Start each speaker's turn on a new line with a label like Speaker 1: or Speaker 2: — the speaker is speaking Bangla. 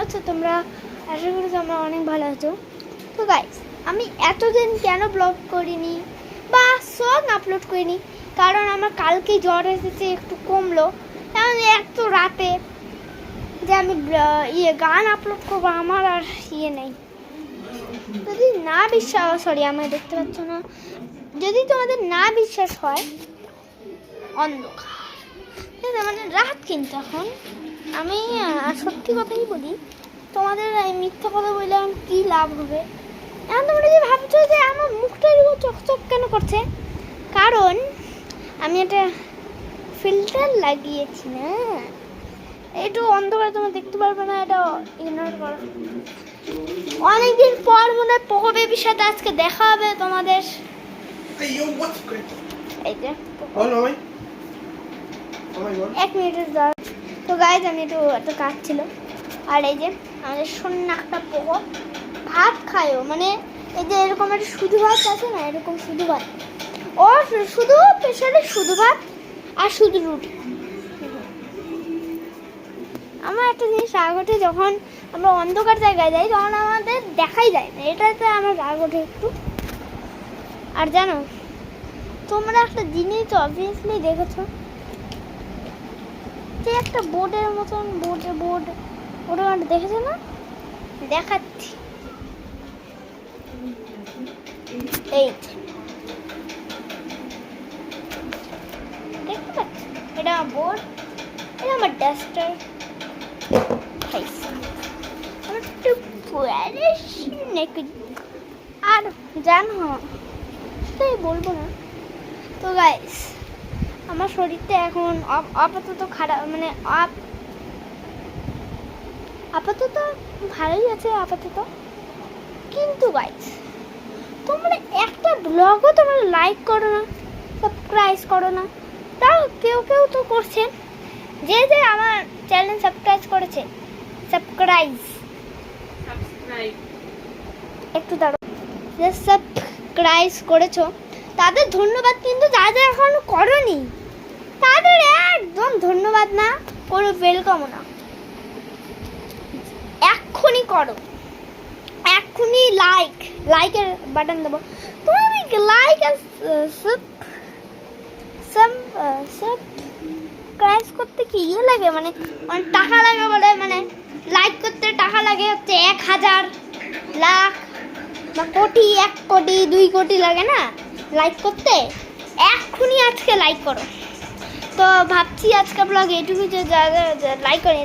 Speaker 1: আছো তোমরা? আশা করি তোমরা অনেক ভালো আছো। তো গাইস, আমি এতদিন কেন ব্লগ করিনি বা সং আপলোড করিনি, কারণ আমার কালকে জ্বর এসেছে, একটু কমলো। কারণ এত রাতে যে আমি গান আপলোড করবো আমার আর নেই। যদি না বিশ্বাস, সরি আমায় দেখতে পাচ্ছ না, যদি তোমাদের না বিশ্বাস হয়, অন্ধকার মানে রাত, কিন্তু এখন আমি সত্যি কথাই বলি, তোমাদের এই মিথ্যা কথা বললে আমার কী লাভ হবে? এখন তোমরা যে ভাবছো যে আমার মুখটা এরকম চকচক কেন করছে, কারণ আমি একটা ফিল্টার লাগিয়েছি না, একটু অন্ধকারে তোমরা দেখতে পারবে না, এটা ইগনোর করো। অনেকদিন পর মনে হয় পোকো বেবির সাথে আজকে দেখা হবে তোমাদের। এই যে এক মিনিটের দর। তো গাইজ, আমি একটু কাজ ছিল। আর এই যে আমাদের শূন্য একটা পোকো ভাত খায়ও, মানে এই যে এরকম একটা শুধু ভাত আছে না, এরকম শুধু ভাত, ও শুধু প্রেশারে শুধু ভাত আর শুধু রুটি। আমার একটা জিনিস রাগ ওঠে, যখন আমরা অন্ধকার জায়গায় যাই তখন আমাদের দেখাই যায় না, এটাতে আমার রাগ ওঠে একটু। আর জানো, তোমরা একটা জিনিস অবভিয়াসলি দেখেছো, যে একটা বোর্ডের মতন বোর্ড ওটা দেখেছো না? দেখাচ্ছি, এই দেখতে পাচ্ছ, এটা বোর্ড, এটা আমার ডাস্টার। আর জানো, সেটাই বলবো না। তো গাইস, আমার শরীরটা এখন আপাতত খারাপ, মানে আপাতত ভালোই আছে আপাতত। কিন্তু গাইস, তোমরা একটা ব্লগও তোমরা লাইক করো না, সাবস্ক্রাইব করো না। তাও কেউ কেউ তো করছেন, যে আমার চ্যানেল সাবস্ক্রাইব করেছে, সাবস্ক্রাইব একটু দাঁড়ো, যে সাবস্ক্রাইব করেছো তাদের ধন্যবাদ, কিন্তু যাদের এখন করোনি তাদের একদম ধন্যবাদ না, কোনো ওয়েলকামও না। এক্ষুনি করো, এক্ষুনি লাইকের বাটন দেবো। তুমি লাইক আর সাবস্ক্রাইব করতে কি লাগে, মানে টাকা লাগে বলে, মানে লাইক করতে টাকা লাগে হচ্ছে 1000 লাখ বা কোটি, 1 কোটি 2 কোটি লাগে না লাইক করতে। এক্ষুনি আজকে লাইক করো। তো ভাবছি আজকে ব্লগ এটুকু, যে লাইক করি।